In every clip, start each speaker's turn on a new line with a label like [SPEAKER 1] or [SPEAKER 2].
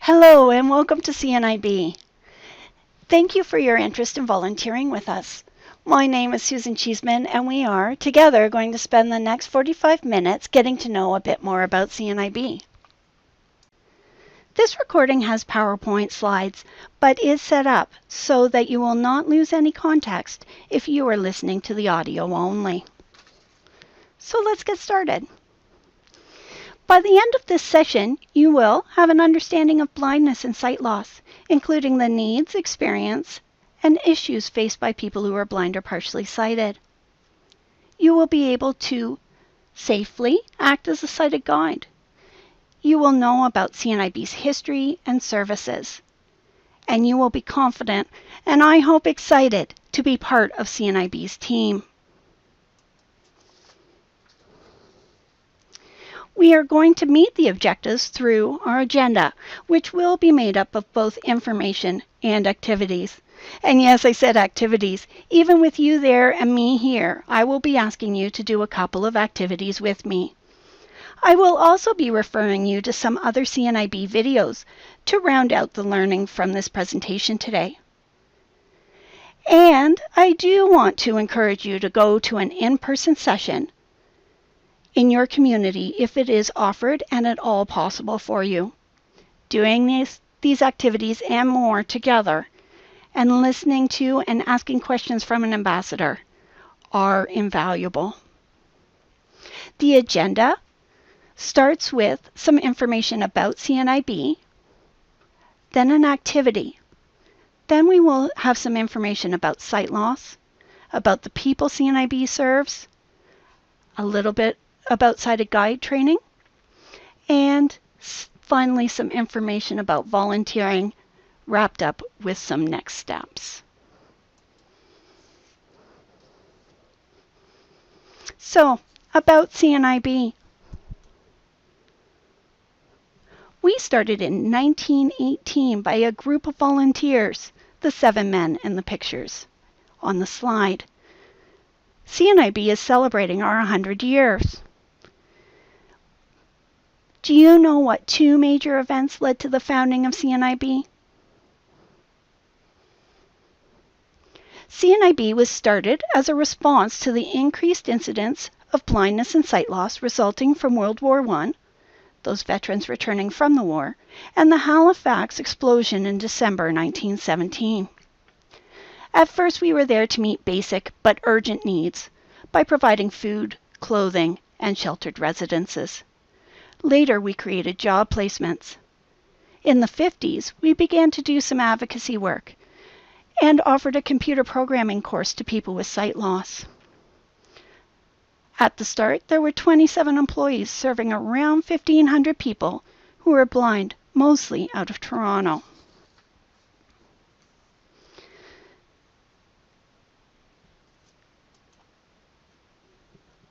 [SPEAKER 1] Hello and welcome to CNIB. Thank you for your interest in volunteering with us. My name is Susan Cheeseman and we are together going to spend the next 45 minutes getting to know a bit more about CNIB. This recording has PowerPoint slides but is set up so that you will not lose any context if you are listening to the audio only. So let's get started. By the end of this session, you will have an understanding of blindness and sight loss, including the needs, experience, and issues faced by people who are blind or partially sighted. You will be able to safely act as a sighted guide. You will know about CNIB's history and services, and you will be confident, and I hope excited, to be part of CNIB's team. We are going to meet the objectives through our agenda, which will be made up of both information and activities. And yes, I said activities. Even with you there and me here, I will be asking you to do a couple of activities with me. I will also be referring you to some other CNIB videos to round out the learning from this presentation today. And I do want to encourage you to go to an in-person session in your community if it is offered and at all possible for you. Doing these activities and more together and listening to and asking questions from an ambassador are invaluable. The agenda starts with some information about CNIB, then an activity. Then we will have some information about sight loss, about the people CNIB serves, a little bit about sighted guide training, and finally some information about volunteering, wrapped up with some next steps. So, about CNIB. We started in 1918 by a group of volunteers, the 7 men in the pictures on the slide. CNIB is celebrating our 100 years. Do you know what 2 major events led to the founding of CNIB? CNIB was started as a response to the increased incidence of blindness and sight loss resulting from World War I, those veterans returning from the war, and the Halifax explosion in December 1917. At first, we were there to meet basic but urgent needs by providing food, clothing, and sheltered residences. Later, we created job placements. In the 50s, we began to do some advocacy work and offered a computer programming course to people with sight loss. At the start, there were 27 employees serving around 1,500 people who were blind, mostly out of Toronto.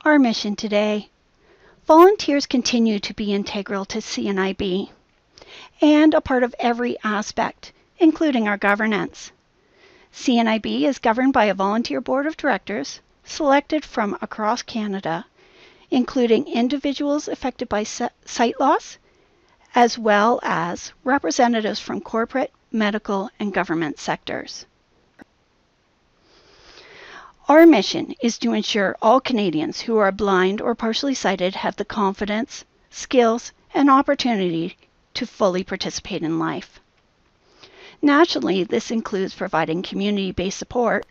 [SPEAKER 1] Our mission today. Volunteers continue to be integral to CNIB and a part of every aspect, including our governance. CNIB is governed by a volunteer board of directors selected from across Canada, including individuals affected by sight loss, as well as representatives from corporate, medical, and government sectors. Our mission is to ensure all Canadians who are blind or partially sighted have the confidence, skills, and opportunity to fully participate in life. Nationally, this includes providing community-based support,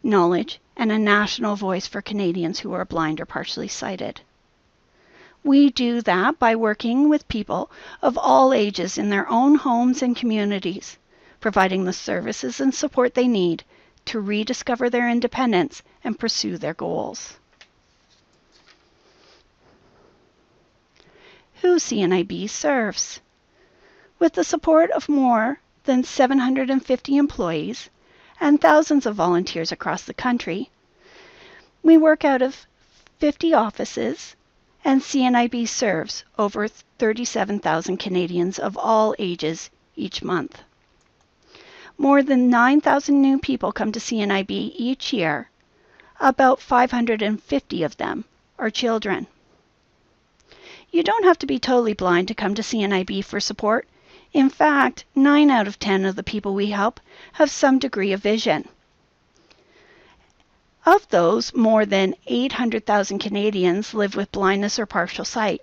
[SPEAKER 1] knowledge, and a national voice for Canadians who are blind or partially sighted. We do that by working with people of all ages in their own homes and communities, providing the services and support they need to rediscover their independence and pursue their goals. Who CNIB serves. With the support of more than 750 employees and thousands of volunteers across the country, we work out of 50 offices, and CNIB serves over 37,000 Canadians of all ages each month. More than 9,000 new people come to CNIB each year. About 550 of them are children. You don't have to be totally blind to come to CNIB for support, In fact, 9 out of 10 of the people we help have some degree of vision. Of those, more than 800,000 Canadians live with blindness or partial sight.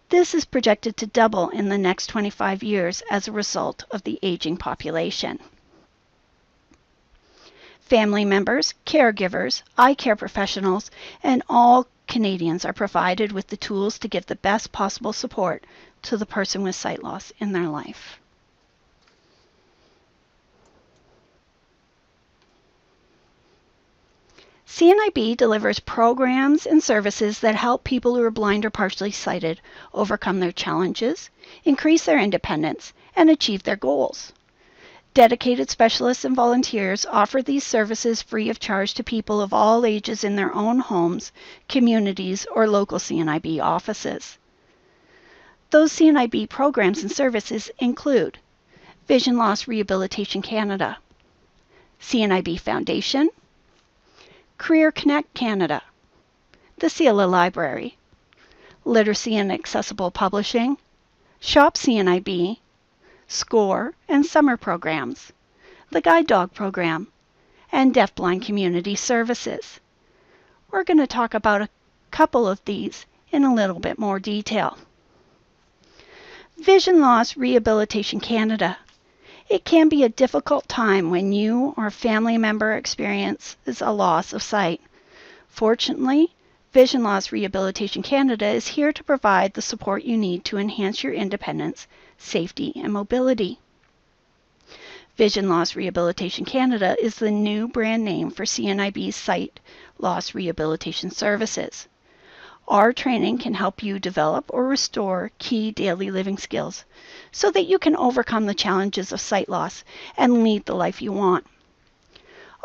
[SPEAKER 1] This is projected to double in the next 25 years as a result of the aging population. Family members, caregivers, eye care professionals, and all Canadians are provided with the tools to give the best possible support to the person with sight loss in their life. CNIB delivers programs and services that help people who are blind or partially sighted overcome their challenges, increase their independence, and achieve their goals. Dedicated specialists and volunteers offer these services free of charge to people of all ages in their own homes, communities, or local CNIB offices. Those CNIB programs and services include Vision Loss Rehabilitation Canada, CNIB Foundation, Career Connect Canada, the CELA Library, Literacy and Accessible Publishing, Shop CNIB, SCORE and summer programs, the Guide Dog program, and Deafblind Community Services. We're going to talk about a couple of these in a little bit more detail. Vision Loss Rehabilitation Canada. It can be a difficult time when you or a family member experiences a loss of sight. Fortunately, Vision Loss Rehabilitation Canada is here to provide the support you need to enhance your independence, safety, and mobility. Vision Loss Rehabilitation Canada is the new brand name for CNIB's sight loss rehabilitation services. Our training can help you develop or restore key daily living skills so that you can overcome the challenges of sight loss and lead the life you want.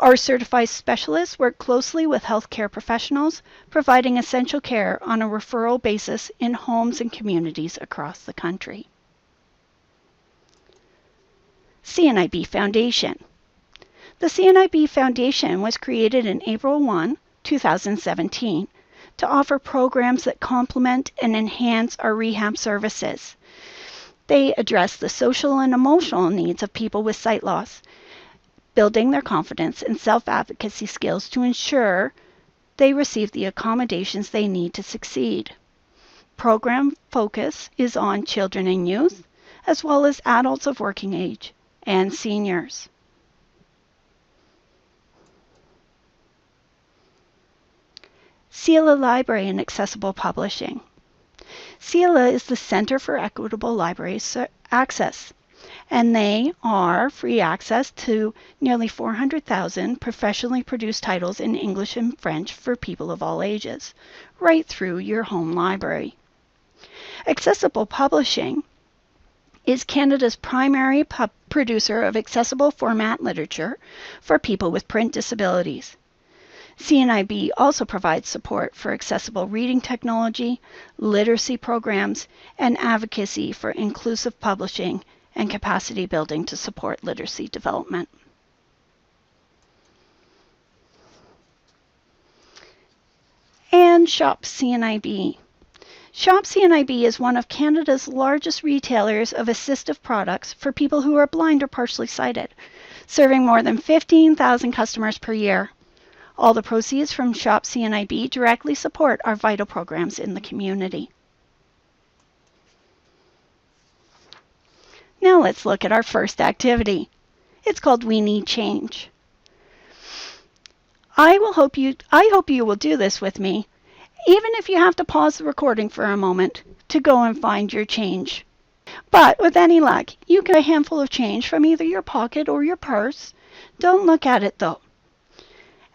[SPEAKER 1] Our certified specialists work closely with healthcare professionals, providing essential care on a referral basis in homes and communities across the country. CNIB Foundation. The CNIB Foundation was created in April 1, 2017, to offer programs that complement and enhance our rehab services. They address the social and emotional needs of people with sight loss, building their confidence and self-advocacy skills to ensure they receive the accommodations they need to succeed. Program focus is on children and youth, as well as adults of working age and seniors. CELA Library and Accessible Publishing. CELA is the Center for Equitable Library Access, and they are free access to nearly 400,000 professionally produced titles in English and French for people of all ages, right through your home library. Accessible Publishing is Canada's primary producer of accessible format literature for people with print disabilities. CNIB also provides support for accessible reading technology, literacy programs, and advocacy for inclusive publishing and capacity building to support literacy development. And Shop CNIB. Shop CNIB is one of Canada's largest retailers of assistive products for people who are blind or partially sighted, serving more than 15,000 customers per year. All the proceeds from Shop CNIB directly support our vital programs in the community. Now let's look at our first activity. It's called We Need Change. I hope you will do this with me, even if you have to pause the recording for a moment to go and find your change. But with any luck, you get a handful of change from either your pocket or your purse. Don't look at it though.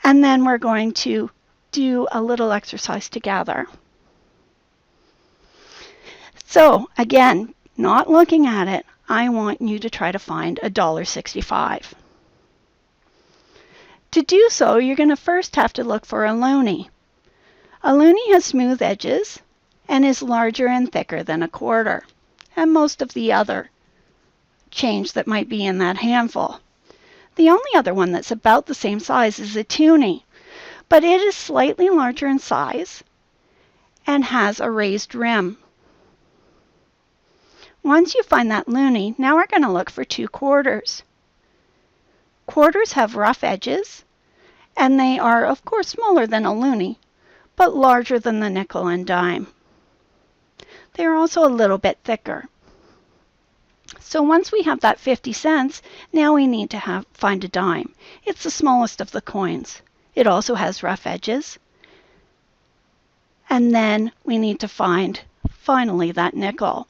[SPEAKER 1] And then we're going to do a little exercise together. So again, not looking at it, I want you to try to find $1.65. To do so, you're going to first have to look for a loonie. A loonie has smooth edges and is larger and thicker than a quarter, and most of the other change that might be in that handful. The only other one that's about the same size is a toonie, but it is slightly larger in size and has a raised rim. Once you find that loonie, now we're going to look for 2 quarters. Quarters have rough edges, and they are, of course, smaller than a loonie, but larger than the nickel and dime. They are also a little bit thicker. So once we have that 50 cents, now we need to find a dime. It's the smallest of the coins. It also has rough edges. And then we need to find, finally, that nickel.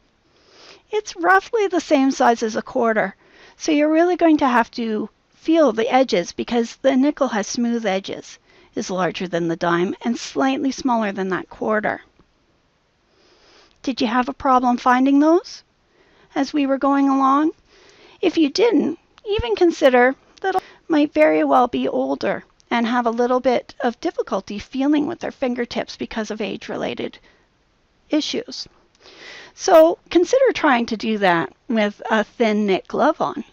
[SPEAKER 1] It's roughly the same size as a quarter, so you're really going to have to feel the edges because the nickel has smooth edges, is larger than the dime, and slightly smaller than that quarter. Did you have a problem finding those as we were going along? If you didn't, even consider that might very well be older and have a little bit of difficulty feeling with their fingertips because of age-related issues. So consider trying to do that with a thin knit glove on.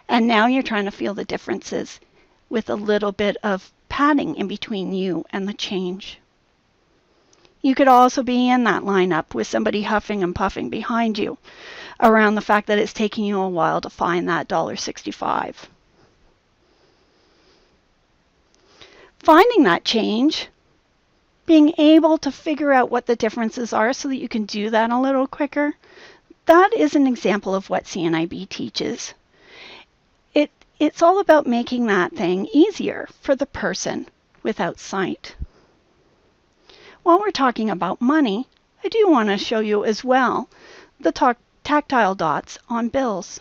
[SPEAKER 1] And now you're trying to feel the differences with a little bit of padding in between you and the change. You could also be in that lineup with somebody huffing and puffing behind you around the fact that it's taking you a while to find that $1.65. Finding that change, being able to figure out what the differences are so that you can do that a little quicker, that is an example of what CNIB teaches. It's all about making that thing easier for the person without sight. While we're talking about money, I do want to show you as well the tactile dots on bills.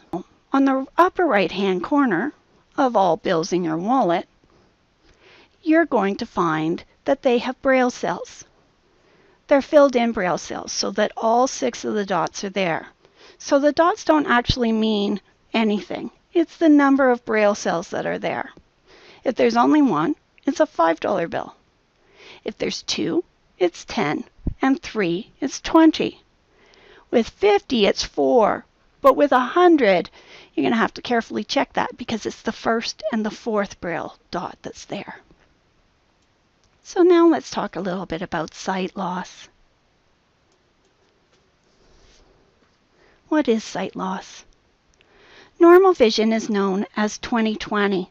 [SPEAKER 1] On the upper right-hand corner of all bills in your wallet, you're going to find that they have braille cells. They're filled in braille cells so that all 6 of the dots are there. So the dots don't actually mean anything. It's the number of braille cells that are there. If there's only 1, it's a $5 bill. If there's 2, it's 10, and 3, it's 20. With 50, it's 4, but with 100, you're going to have to carefully check that because it's the first and the 4th braille dot that's there. So now let's talk a little bit about sight loss. What is sight loss? Normal vision is known as 20/20.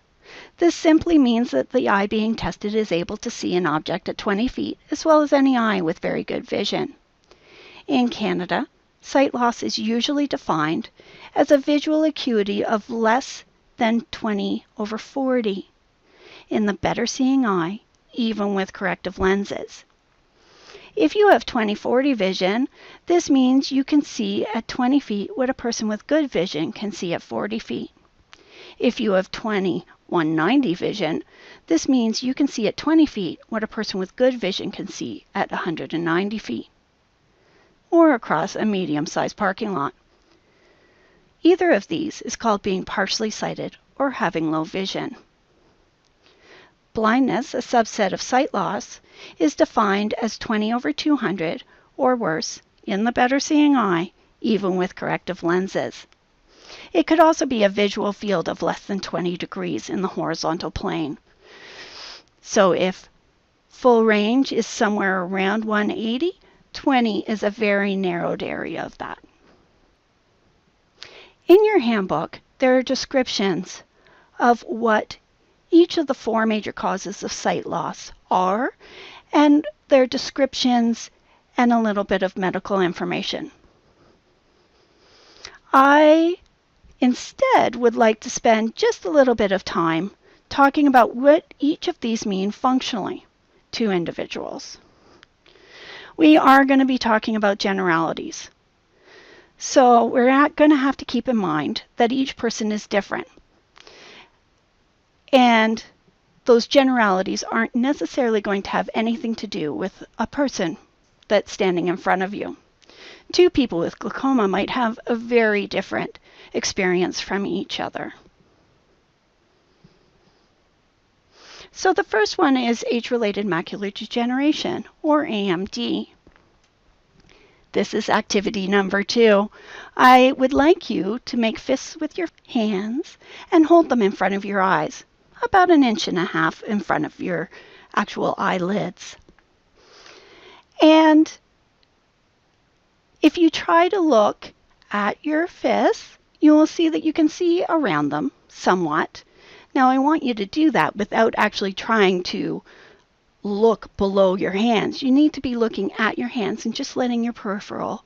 [SPEAKER 1] This simply means that the eye being tested is able to see an object at 20 feet as well as any eye with very good vision. In Canada, sight loss is usually defined as a visual acuity of less than 20/40 in the better seeing eye, even with corrective lenses. If you have 20/40 vision, this means you can see at 20 feet what a person with good vision can see at 40 feet. If you have 20/190 vision, this means you can see at 20 feet what a person with good vision can see at 190 feet, or across a medium-sized parking lot. Either of these is called being partially sighted or having low vision. Blindness, a subset of sight loss, is defined as 20/200 or worse in the better seeing eye, even with corrective lenses. It could also be a visual field of less than 20 degrees in the horizontal plane. So if full range is somewhere around 180, 20 is a very narrowed area of that. In your handbook, there are descriptions of what each of the 4 major causes of sight loss are, and their descriptions and a little bit of medical information. I instead would like to spend just a little bit of time talking about what each of these mean functionally to individuals. We are going to be talking about generalities. So we're going to have to keep in mind that each person is different. And those generalities aren't necessarily going to have anything to do with a person that's standing in front of you. 2 people with glaucoma might have a very different experience from each other. So the first one is age-related macular degeneration, or AMD. This is activity number 2. I would like you to make fists with your hands and hold them in front of your eyes, about 1.5 inches in front of your actual eyelids. And if you try to look at your fists, you will see that you can see around them somewhat. Now I want you to do that without actually trying to look below your hands. You need to be looking at your hands and just letting your peripheral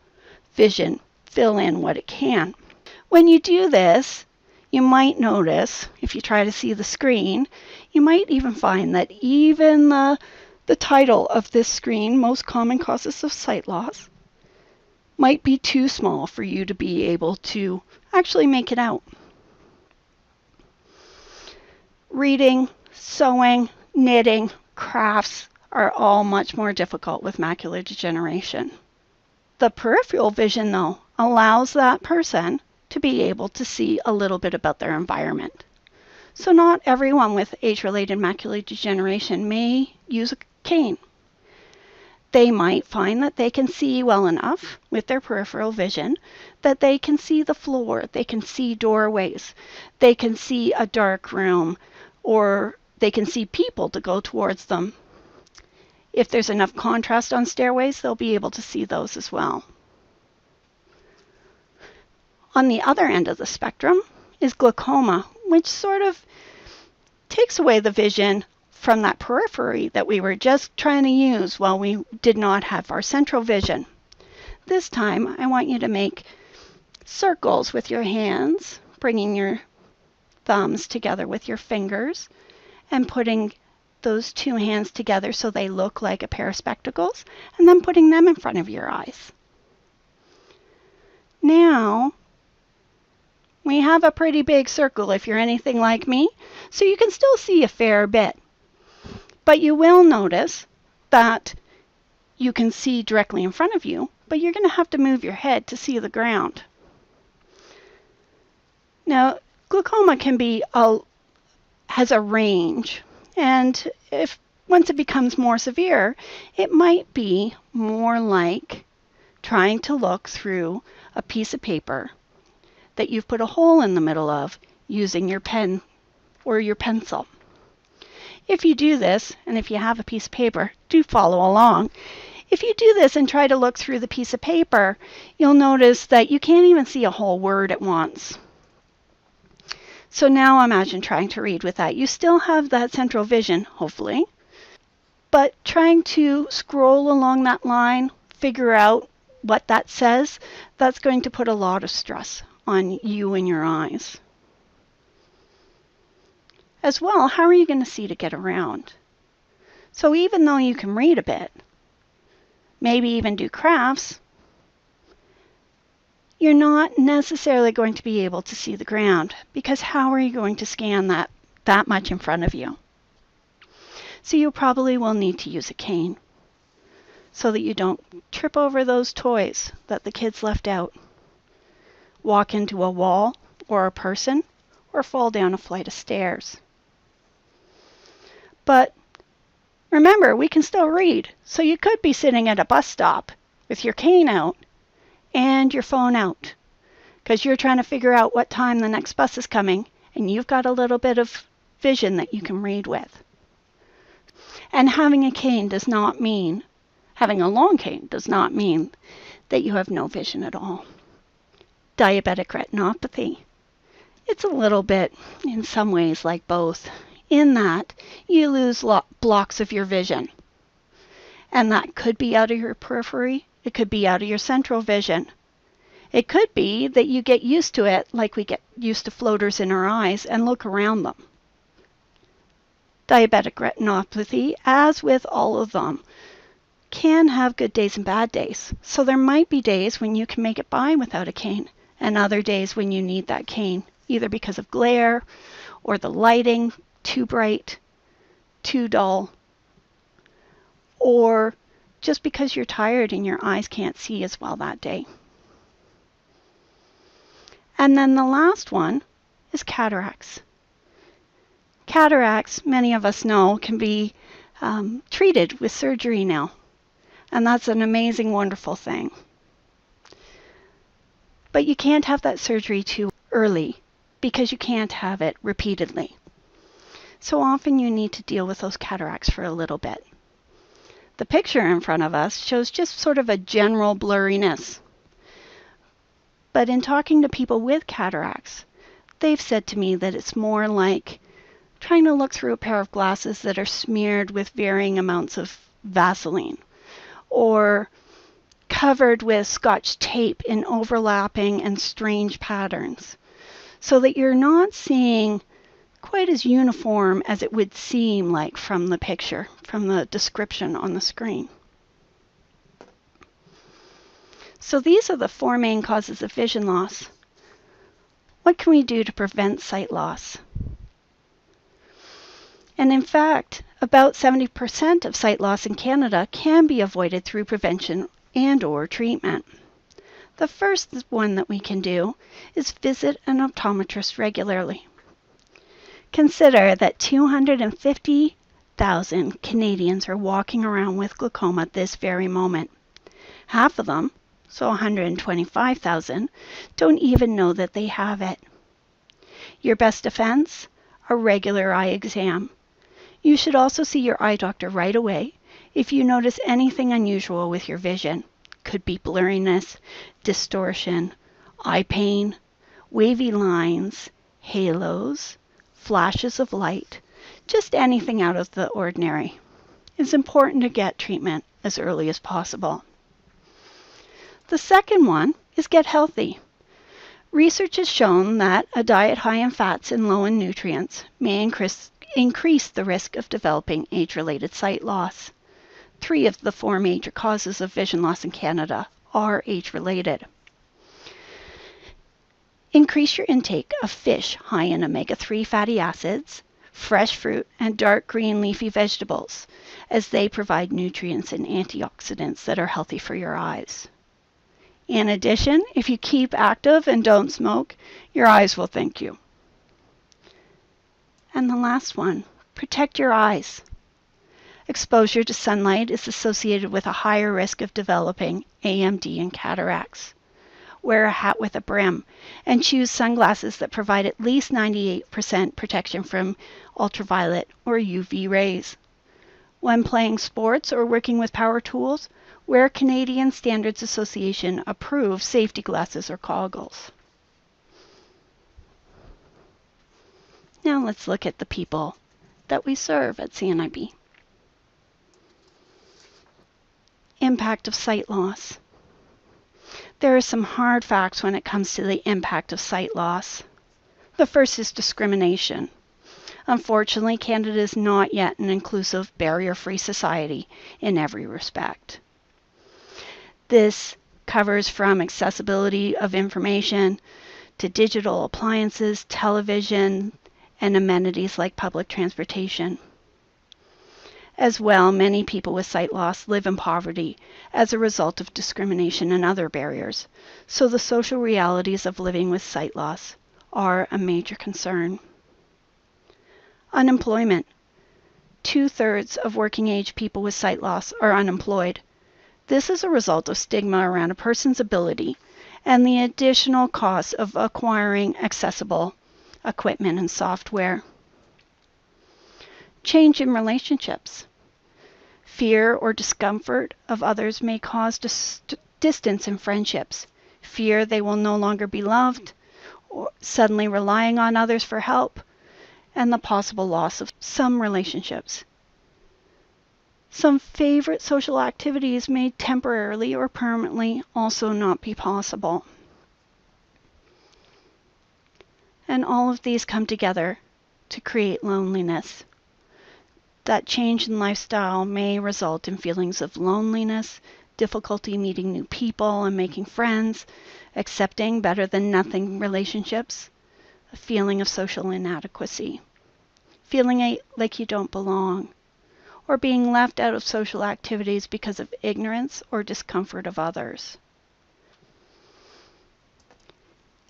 [SPEAKER 1] vision fill in what it can. When you do this, you might notice, if you try to see the screen, you might even find that even the title of this screen, Most Common Causes of Sight Loss, might be too small for you to be able to actually make it out. Reading, sewing, knitting, crafts are all much more difficult with macular degeneration. The peripheral vision, though, allows that person to be able to see a little bit about their environment. So not everyone with age-related macular degeneration may use a cane. They might find that they can see well enough with their peripheral vision that they can see the floor, they can see doorways, they can see a dark room, or they can see people to go towards them. If there's enough contrast on stairways, they'll be able to see those as well. On the other end of the spectrum is glaucoma, which sort of takes away the vision from that periphery that we were just trying to use while we did not have our central vision. This time, I want you to make circles with your hands, bringing your thumbs together with your fingers and putting those two hands together so they look like a pair of spectacles, and then putting them in front of your eyes. Now, we have a pretty big circle if you're anything like me, so you can still see a fair bit. But you will notice that you can see directly in front of you, but you're going to have to move your head to see the ground. Now, glaucoma has a range, and once it becomes more severe, it might be more like trying to look through a piece of paper that you've put a hole in the middle of using your pen or your pencil. If you do this, and if you have a piece of paper, do follow along. If you do this and try to look through the piece of paper, you'll notice that you can't even see a whole word at once. So now imagine trying to read with that. You still have that central vision, hopefully, but trying to scroll along that line, figure out what that says, that's going to put a lot of stress on you and your eyes. As well, how are you going to see to get around? So even though you can read a bit, maybe even do crafts, you're not necessarily going to be able to see the ground, because how are you going to scan that much in front of you? So you probably will need to use a cane so that you don't trip over those toys that the kids left out, walk into a wall or a person, or fall down a flight of stairs. But remember, we can still read, so you could be sitting at a bus stop with your cane out and your phone out, because you're trying to figure out what time the next bus is coming, and you've got a little bit of vision that you can read with. And having a cane does not mean, having a long cane does not mean that you have no vision at all. Diabetic retinopathy. It's a little bit, in some ways, like both, in that you lose blocks of your vision. And that could be out of your periphery. It could be out of your central vision. It could be that you get used to it like we get used to floaters in our eyes and look around them. Diabetic retinopathy, as with all of them, can have good days and bad days. So there might be days when you can make it by without a cane, and other days when you need that cane, either because of glare or the lighting, too bright, too dull, or just because you're tired and your eyes can't see as well that day. And then the last one is cataracts. Cataracts, many of us know, can be treated with surgery now. And that's an amazing, wonderful thing. But you can't have that surgery too early, because you can't have it repeatedly. So often you need to deal with those cataracts for a little bit. The picture in front of us shows just sort of a general blurriness. But in talking to people with cataracts, they've said to me that it's more like trying to look through a pair of glasses that are smeared with varying amounts of Vaseline, or covered with Scotch tape in overlapping and strange patterns, so that you're not seeing quite as uniform as it would seem like from the picture, from the description on the screen. So these are the four main causes of vision loss. What can we do to prevent sight loss? And in fact, about 70% of sight loss in Canada can be avoided through prevention and/or treatment. The first one that we can do is visit an optometrist regularly. Consider that 250,000 Canadians are walking around with glaucoma at this very moment. Half of them, so 125,000, don't even know that they have it. Your best defense? A regular eye exam. You should also see your eye doctor right away if you notice anything unusual with your vision. Could be blurriness, distortion, eye pain, wavy lines, halos, flashes of light, just anything out of the ordinary. It's important to get treatment as early as possible. The second one is get healthy. Research has shown that a diet high in fats and low in nutrients may increase the risk of developing age-related sight loss. 3 of the 4 major causes of vision loss in Canada are age-related. Increase your intake of fish high in omega-3 fatty acids, fresh fruit, and dark green leafy vegetables, as they provide nutrients and antioxidants that are healthy for your eyes. In addition, if you keep active and don't smoke, your eyes will thank you. And the last one, protect your eyes. Exposure to sunlight is associated with a higher risk of developing AMD and cataracts. Wear a hat with a brim and choose sunglasses that provide at least 98% protection from ultraviolet or UV rays. When playing sports or working with power tools, wear Canadian Standards Association approved safety glasses or goggles. Now let's look at the people that we serve at CNIB. Impact of sight loss. There are some hard facts when it comes to the impact of sight loss. The first is discrimination. Unfortunately, Canada is not yet an inclusive, barrier-free society in every respect. This covers from accessibility of information to digital appliances, television, and amenities like public transportation. As well, many people with sight loss live in poverty as a result of discrimination and other barriers, so the social realities of living with sight loss are a major concern. Unemployment. 2/3 of working-age people with sight loss are unemployed. This is a result of stigma around a person's ability and the additional costs of acquiring accessible equipment and software. Change in relationships. Fear or discomfort of others may cause distance in friendships. Fear they will no longer be loved, or suddenly relying on others for help, and the possible loss of some relationships. Some favorite social activities may temporarily or permanently also not be possible. And all of these come together to create loneliness. That change in lifestyle may result in feelings of loneliness, difficulty meeting new people and making friends, accepting better than nothing relationships, a feeling of social inadequacy, feeling like you don't belong, or being left out of social activities because of ignorance or discomfort of others.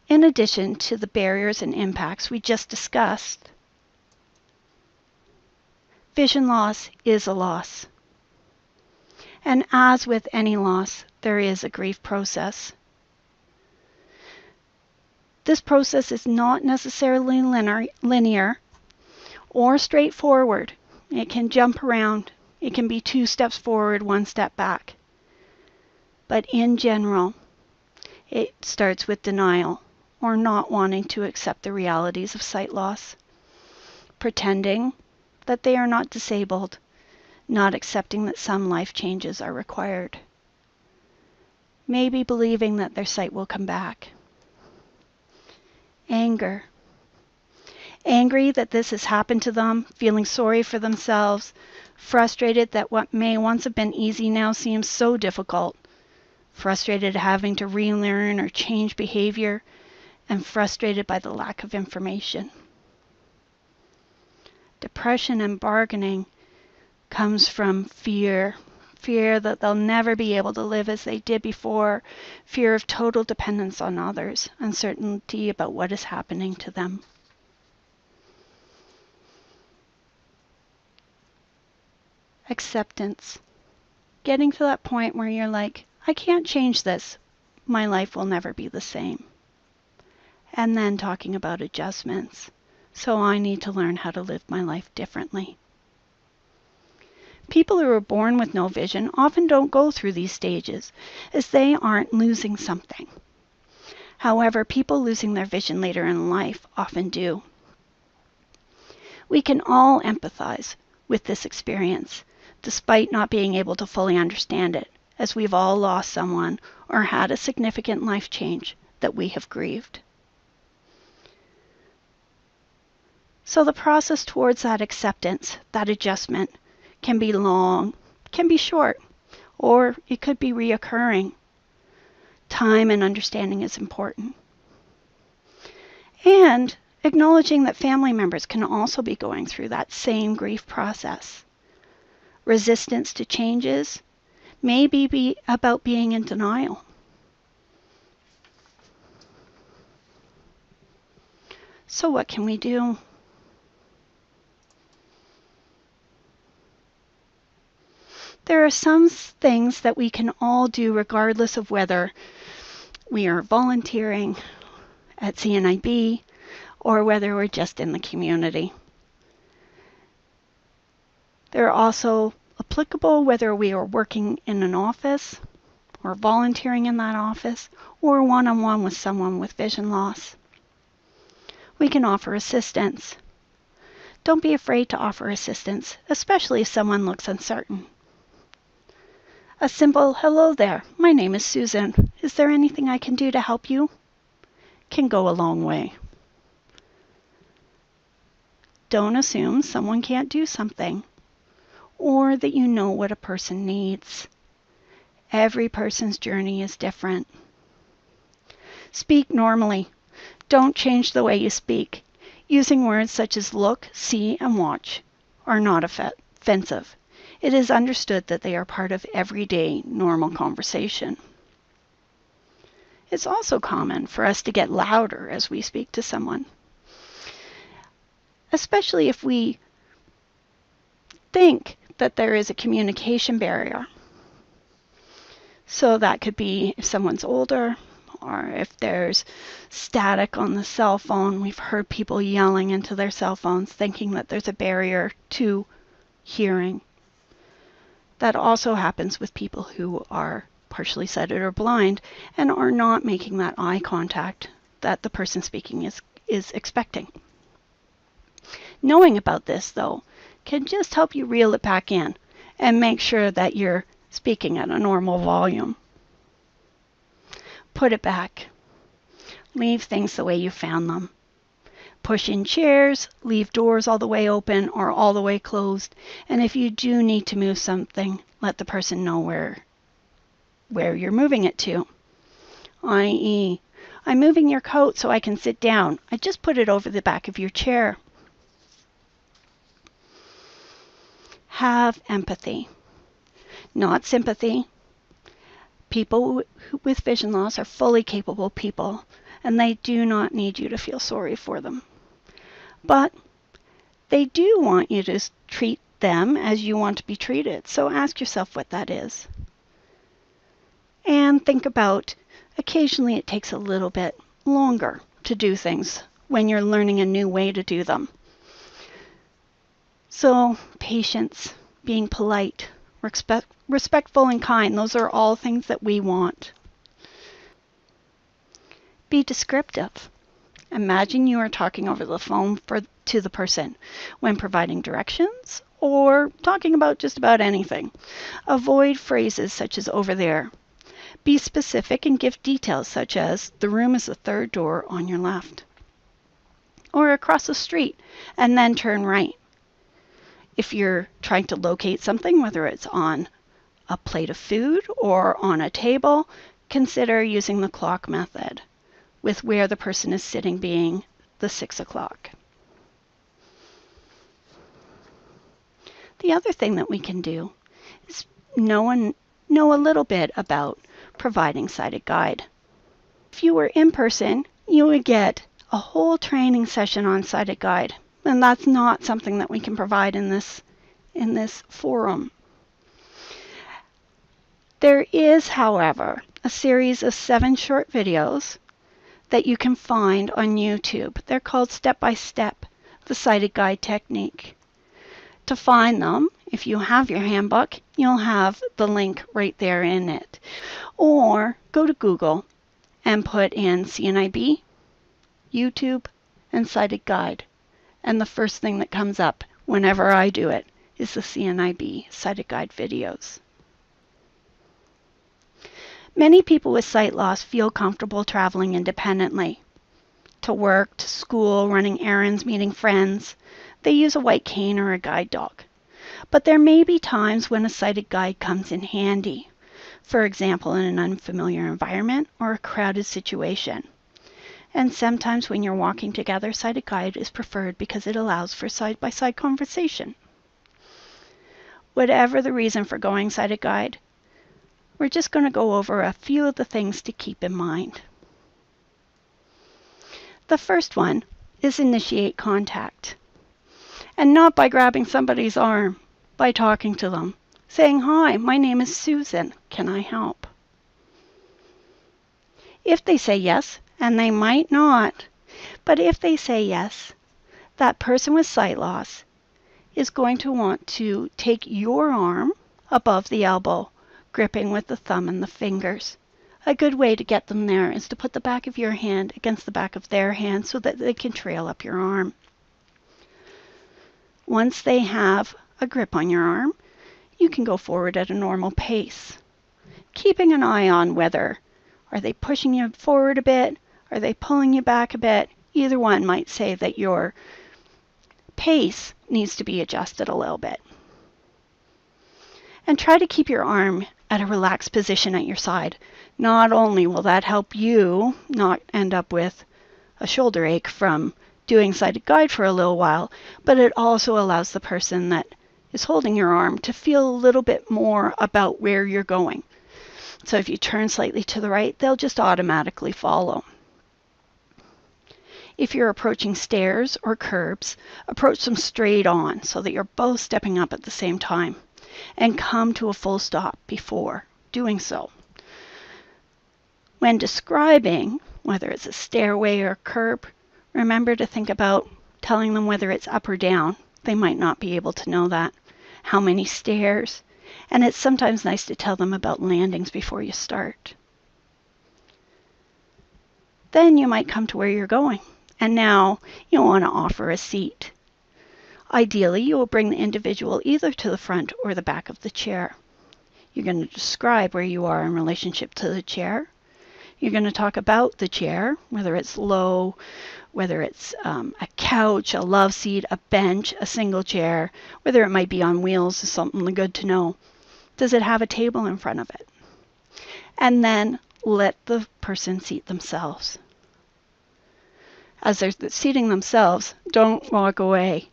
[SPEAKER 1] In addition to the barriers and impacts we just discussed, vision loss is a loss. And as with any loss, there is a grief process. This process is not necessarily linear or straightforward. It can jump around. It can be 2 steps forward, 1 step back. But in general, It starts with denial, or not wanting to accept the realities of sight loss, pretending that they are not disabled, not accepting that some life changes are required, maybe believing that their sight will come back. Anger. Angry that this has happened to them, feeling sorry for themselves, frustrated that what may once have been easy now seems so difficult, frustrated having to relearn or change behavior, and frustrated by the lack of information. Depression and bargaining comes from fear that they'll never be able to live as they did before, fear of total dependence on others, uncertainty about what is happening to them. Acceptance. Getting to that point where you're like, I can't change this. My life will never be the same. And then talking about adjustments. So I need to learn how to live my life differently. People who are born with no vision often don't go through these stages, as they aren't losing something. However, people losing their vision later in life often do. We can all empathize with this experience, despite not being able to fully understand it, as we've all lost someone or had a significant life change that we have grieved. So the process towards that acceptance, that adjustment, can be long, can be short, or it could be reoccurring. Time and understanding is important. And acknowledging that family members can also be going through that same grief process. Resistance to changes may be about being in denial. So what can we do? There are some things that we can all do regardless of whether we are volunteering at CNIB or whether we're just in the community. They're also applicable whether we are working in an office or volunteering in that office or one-on-one with someone with vision loss. We can offer assistance. Don't be afraid to offer assistance, especially if someone looks uncertain. A simple, hello there, my name is Susan. Is there anything I can do to help you? Can go a long way. Don't assume someone can't do something, or that you know what a person needs. Every person's journey is different. Speak normally. Don't change the way you speak. Using words such as look, see, and watch are not offensive. It is understood that they are part of everyday, normal conversation. It's also common for us to get louder as we speak to someone, especially if we think that there is a communication barrier. So that could be if someone's older, or if there's static on the cell phone. We've heard people yelling into their cell phones thinking that there's a barrier to hearing. That also happens with people who are partially sighted or blind and are not making that eye contact that the person speaking is expecting. Knowing about this, though, can just help you reel it back in and make sure that you're speaking at a normal volume. Put it back. Leave things the way you found them. Push in chairs, leave doors all the way open or all the way closed, and if you do need to move something, let the person know where you're moving it to. i.e., I'm moving your coat so I can sit down. I just put it over the back of your chair. Have empathy, not sympathy. People with vision loss are fully capable people, and they do not need you to feel sorry for them. But they do want you to treat them as you want to be treated, so ask yourself what that is. And think about, occasionally it takes a little bit longer to do things when you're learning a new way to do them. So patience, being polite, respectful and kind, those are all things that we want. Be descriptive. Imagine you are talking over the phone to the person when providing directions or talking about just about anything. Avoid phrases such as over there. Be specific and give details such as the room is the third door on your left or across the street and then turn right. If you're trying to locate something, whether it's on a plate of food or on a table, consider using the clock method, with where the person is sitting being the 6 o'clock. The other thing that we can do is know a little bit about providing sighted guide. If you were in person, you would get a whole training session on sighted guide, and that's not something that we can provide in this forum. There is, however, a series of 7 short videos that you can find on YouTube. They're called Step by Step, the Sighted Guide Technique. To find them, if you have your handbook, you'll have the link right there in it. Or go to Google and put in CNIB, YouTube, and Sighted Guide. And the first thing that comes up whenever I do it is the CNIB Sighted Guide videos. Many people with sight loss feel comfortable traveling independently. To work, to school, running errands, meeting friends, they use a white cane or a guide dog. But there may be times when a sighted guide comes in handy, for example, in an unfamiliar environment or a crowded situation. And sometimes when you're walking together, sighted guide is preferred because it allows for side-by-side conversation. Whatever the reason for going sighted guide, we're just going to go over a few of the things to keep in mind. The first one is initiate contact. And not by grabbing somebody's arm, by talking to them, saying, "Hi, my name is Susan. Can I help?" If they say yes, and they might not, but if they say yes, that person with sight loss is going to want to take your arm above the elbow, gripping with the thumb and the fingers. A good way to get them there is to put the back of your hand against the back of their hand so that they can trail up your arm. Once they have a grip on your arm, you can go forward at a normal pace, keeping an eye on whether are they pushing you forward a bit, are they pulling you back a bit. Either one might say that your pace needs to be adjusted a little bit. And try to keep your arm at a relaxed position at your side. Not only will that help you not end up with a shoulder ache from doing sighted guide for a little while, but it also allows the person that is holding your arm to feel a little bit more about where you're going. So if you turn slightly to the right, they'll just automatically follow. If you're approaching stairs or curbs, approach them straight on so that you're both stepping up at the same time, and come to a full stop before doing so. When describing, whether it's a stairway or curb, remember to think about telling them whether it's up or down. They might not be able to know that. How many stairs? And it's sometimes nice to tell them about landings before you start. Then you might come to where you're going, and now you want to offer a seat. Ideally, you will bring the individual either to the front or the back of the chair. You're going to describe where you are in relationship to the chair. You're going to talk about the chair, whether it's low, whether it's a couch, a love seat, a bench, a single chair, whether it might be on wheels is something good to know. Does it have a table in front of it? And then let the person seat themselves. As they're seating themselves, don't walk away.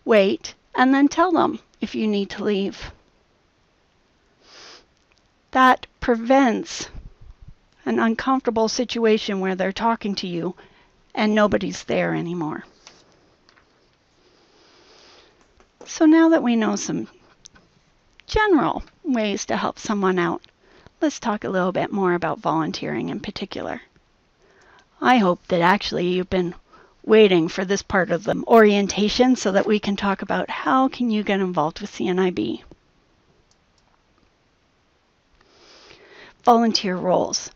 [SPEAKER 1] Wait, and then tell them if you need to leave. That prevents an uncomfortable situation where they're talking to you and nobody's there anymore. So now that we know some general ways to help someone out, let's talk a little bit more about volunteering in particular. I hope that actually you've been waiting for this part of the orientation so that we can talk about how can you get involved with CNIB. Volunteer roles.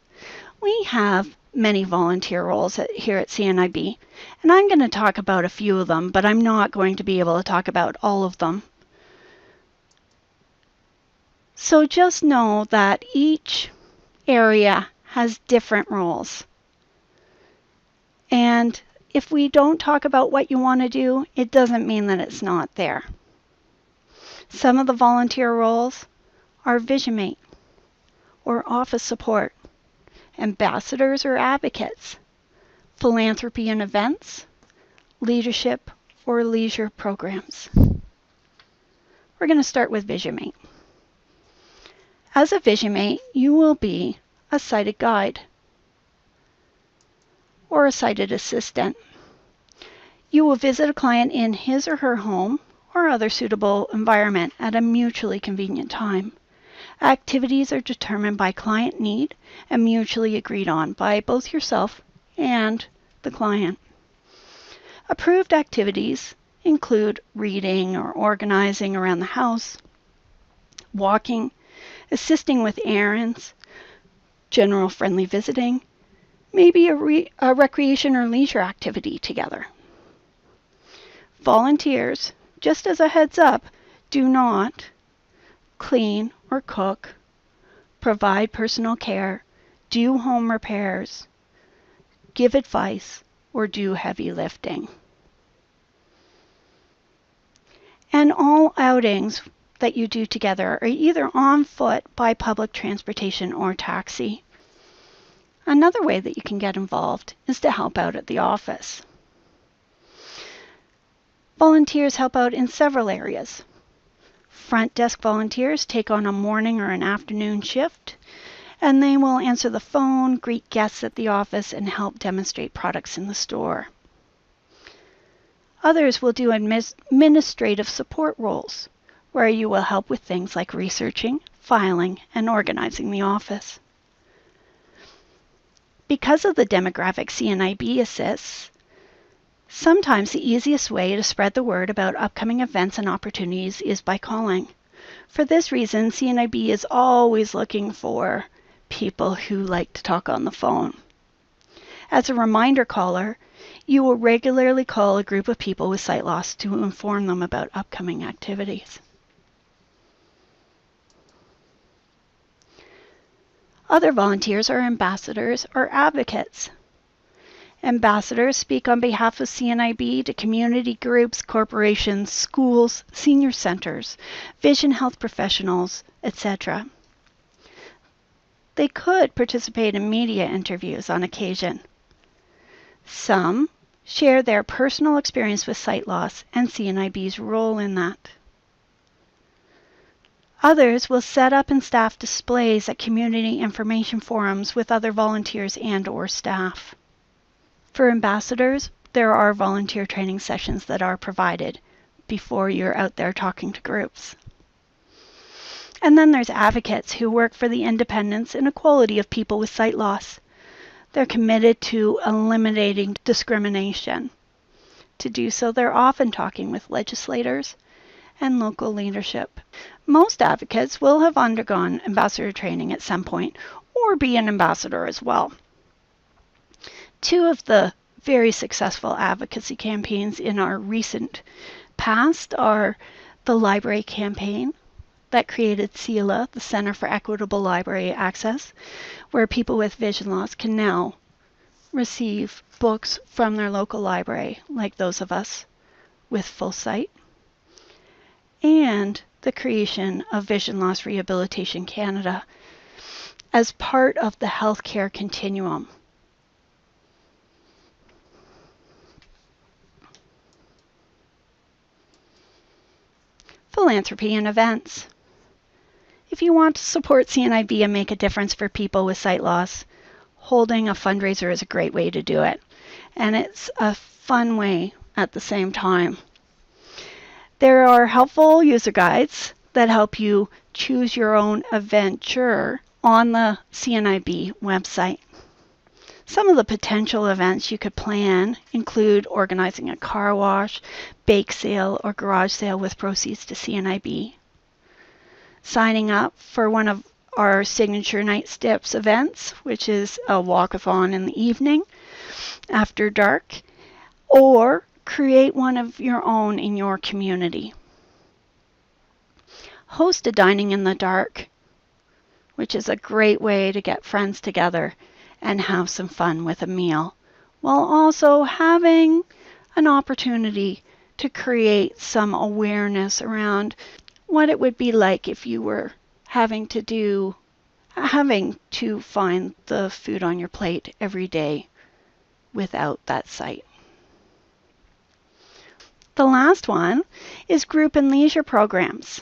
[SPEAKER 1] We have many volunteer roles here at CNIB, and I'm going to talk about a few of them, but I'm not going to be able to talk about all of them. So just know that each area has different roles. And if we don't talk about what you want to do, it doesn't mean that it's not there. Some of the volunteer roles are vision mate or office support, ambassadors or advocates, philanthropy and events, leadership or leisure programs. We're going to start with vision mate. As a vision mate, you will be a sighted guide or a sighted assistant. You will visit a client in his or her home or other suitable environment at a mutually convenient time. Activities are determined by client need and mutually agreed on by both yourself and the client. Approved activities include reading or organizing around the house, walking, assisting with errands, general friendly visiting, maybe a recreation or leisure activity together. Volunteers, just as a heads up, do not clean or cook, provide personal care, do home repairs, give advice, or do heavy lifting. And all outings that you do together are either on foot, by public transportation, or taxi. Another way that you can get involved is to help out at the office. Volunteers help out in several areas. Front desk volunteers take on a morning or an afternoon shift, and they will answer the phone, greet guests at the office, and help demonstrate products in the store. Others will do administrative support roles, where you will help with things like researching, filing, and organizing the office. Because of the demographic CNIB assists, sometimes the easiest way to spread the word about upcoming events and opportunities is by calling. For this reason, CNIB is always looking for people who like to talk on the phone. As a reminder caller, you will regularly call a group of people with sight loss to inform them about upcoming activities. Other volunteers are ambassadors or advocates. Ambassadors speak on behalf of CNIB to community groups, corporations, schools, senior centers, vision health professionals, etc. They could participate in media interviews on occasion. Some share their personal experience with sight loss and CNIB's role in that. Others will set up and staff displays at community information forums with other volunteers and/or staff. For ambassadors, there are volunteer training sessions that are provided before you're out there talking to groups. And then there's advocates who work for the independence and equality of people with sight loss. They're committed to eliminating discrimination. To do so, they're often talking with legislators and local leadership. Most advocates will have undergone ambassador training at some point or be an ambassador as well. Two of the very successful advocacy campaigns in our recent past are the library campaign that created CELA, the Center for Equitable Library Access, where people with vision loss can now receive books from their local library, like those of us with full sight, and the creation of Vision Loss Rehabilitation Canada as part of the healthcare continuum. Philanthropy and events. If you want to support CNIB and make a difference for people with sight loss, holding a fundraiser is a great way to do it. And it's a fun way at the same time. There are helpful user guides that help you choose your own adventure on the CNIB website. Some of the potential events you could plan include organizing a car wash, bake sale, or garage sale with proceeds to CNIB, signing up for one of our signature night steps events, which is a walkathon in the evening after dark, or create one of your own in your community. Host a dining in the dark, which is a great way to get friends together and have some fun with a meal, while also having an opportunity to create some awareness around what it would be like if you were having to find the food on your plate every day without that sight. The last one is group and leisure programs.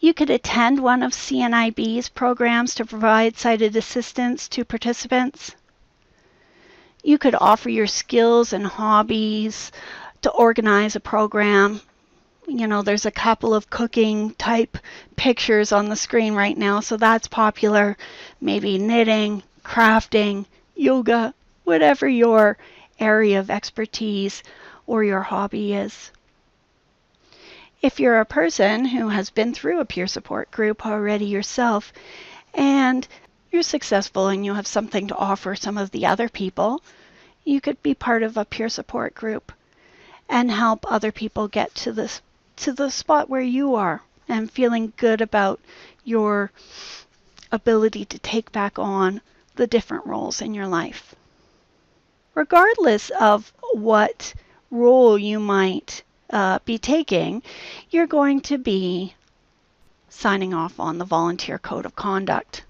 [SPEAKER 1] You could attend one of CNIB's programs to provide sighted assistance to participants. You could offer your skills and hobbies to organize a program. You know, there's a couple of cooking type pictures on the screen right now, so that's popular. Maybe knitting, crafting, yoga, whatever your area of expertise or your hobby is. If you're a person who has been through a peer support group already yourself, and you're successful and you have something to offer some of the other people, you could be part of a peer support group and help other people get to the spot where you are and feeling good about your ability to take back on the different roles in your life. Regardless of what role you might be taking, you're going to be signing off on the Volunteer Code of Conduct.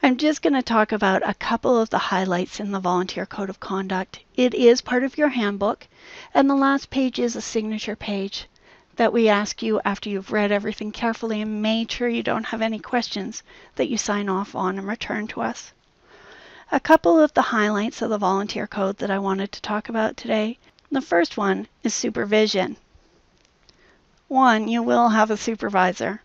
[SPEAKER 1] I'm just going to talk about a couple of the highlights in the Volunteer Code of Conduct. It is part of your handbook, and the last page is a signature page that we ask you after you've read everything carefully and made sure you don't have any questions that you sign off on and return to us. A couple of the highlights of the Volunteer Code that I wanted to talk about today. The first one is supervision. One, you will have a supervisor,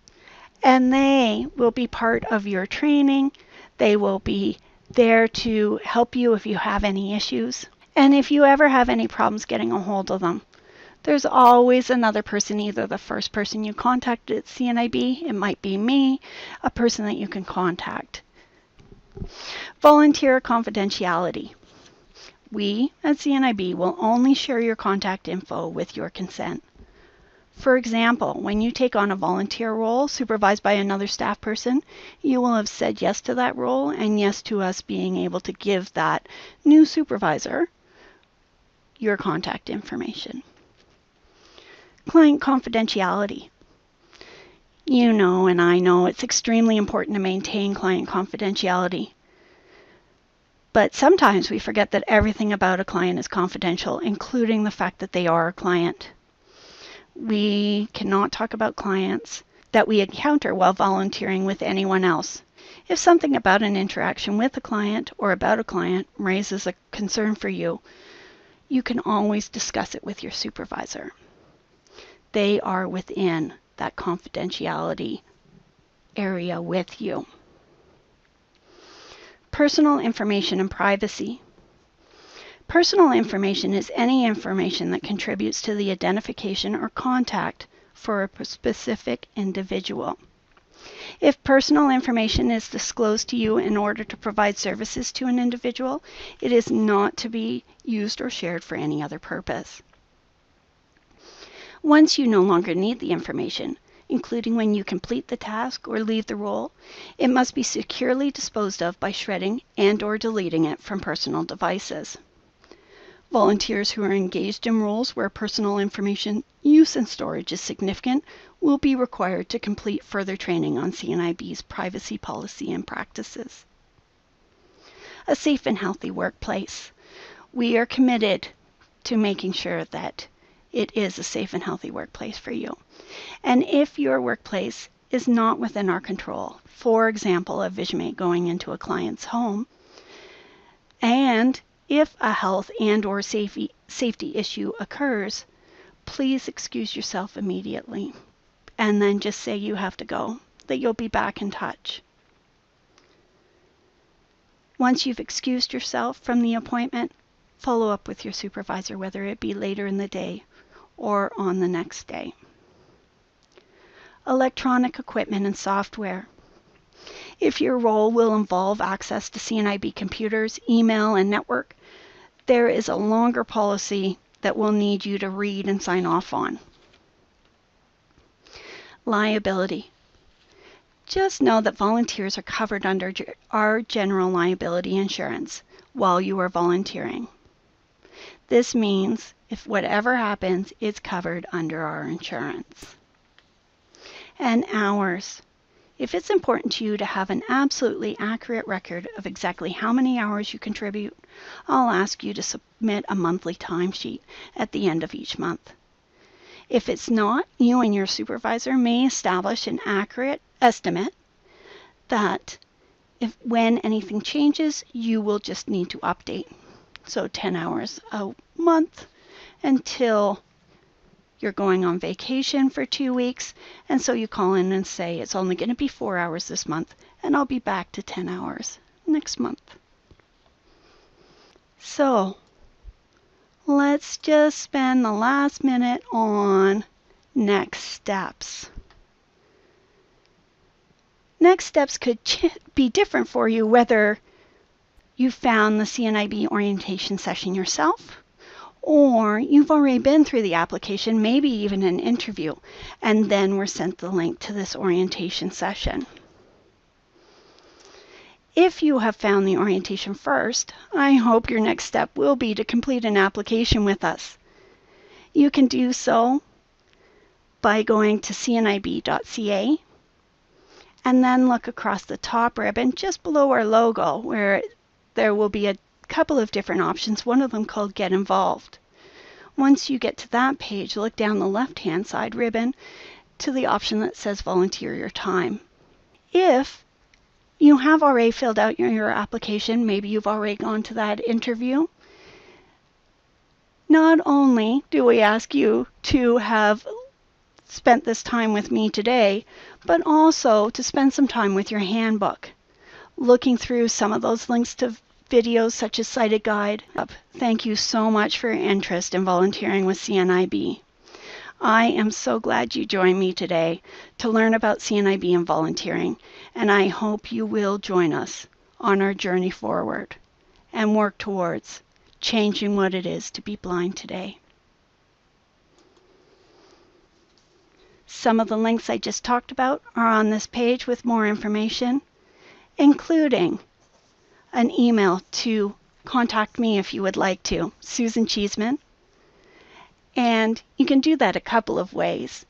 [SPEAKER 1] and they will be part of your training. They will be there to help you if you have any issues. And if you ever have any problems getting a hold of them, there's always another person, either the first person you contacted at CNIB, it might be me, a person that you can contact. Volunteer confidentiality. We at CNIB will only share your contact info with your consent. For example, when you take on a volunteer role supervised by another staff person, you will have said yes to that role and yes to us being able to give that new supervisor your contact information. Client confidentiality. You know, and I know it's extremely important to maintain client confidentiality. But sometimes we forget that everything about a client is confidential, including the fact that they are a client. We cannot talk about clients that we encounter while volunteering with anyone else. If something about an interaction with a client or about a client raises a concern for you, you can always discuss it with your supervisor. They are within that confidentiality area with you. Personal information and privacy. Personal information is any information that contributes to the identification or contact for a specific individual. If personal information is disclosed to you in order to provide services to an individual, it is not to be used or shared for any other purpose. Once you no longer need the information, including when you complete the task or leave the role, it must be securely disposed of by shredding and/or deleting it from personal devices. Volunteers who are engaged in roles where personal information use and storage is significant will be required to complete further training on CNIB's privacy policy and practices. A safe and healthy workplace. We are committed to making sure that it is a safe and healthy workplace for you. And if your workplace is not within our control, for example, a VisionMate going into a client's home, and if a health and/or safety issue occurs, please excuse yourself immediately and then just say you have to go, that you'll be back in touch. Once you've excused yourself from the appointment, follow up with your supervisor, whether it be later in the day or on the next day. electronic equipment and software. If your role will involve access to CNIB computers, email, and network, there is a longer policy that we'll need you to read and sign off on. Liability. Just know that volunteers are covered under our general liability insurance while you are volunteering. This means if whatever happens, it's covered under our insurance. And hours. If it's important to you to have an absolutely accurate record of exactly how many hours you contribute, I'll ask you to submit a monthly timesheet at the end of each month. If it's not, you and your supervisor may establish an accurate estimate that when anything changes, you will just need to update. So 10 hours a month until you're going on vacation for 2 weeks, and so you call in and say it's only going to be 4 hours this month, and I'll be back to 10 hours next month. So let's just spend the last minute on next steps. Next steps could be different for you whether you found the CNIB orientation session yourself, or you've already been through the application, maybe even an interview, and then were sent the link to this orientation session. If you have found the orientation first, I hope your next step will be to complete an application with us. You can do so by going to cnib.ca and then look across the top ribbon just below our logo where there will be a couple of different options, one of them called Get Involved. Once you get to that page, look down the left-hand side ribbon to the option that says Volunteer Your Time. If you have already filled out your application, maybe you've already gone to that interview, not only do we ask you to have spent this time with me today, but also to spend some time with your handbook, looking through some of those links to videos such as Sighted Guide. Thank you so much for your interest in volunteering with CNIB. I am so glad you joined me today to learn about CNIB and volunteering, and I hope you will join us on our journey forward and work towards changing what it is to be blind today. Some of the links I just talked about are on this page with more information, including an email to contact me if you would like to, Susan Cheeseman. And you can do that a couple of ways.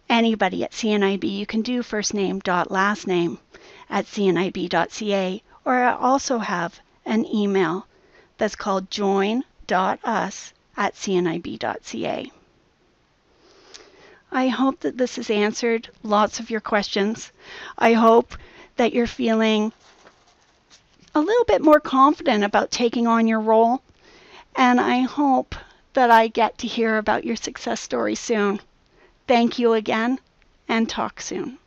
[SPEAKER 1] Anybody at CNIB, you can do first name dot last name at cnib.ca, or I also have an email that's called join.us@cnib.ca. I hope that this has answered lots of your questions. I hope that you're feeling a little bit more confident about taking on your role, and I hope that I get to hear about your success story soon. Thank you again, and talk soon.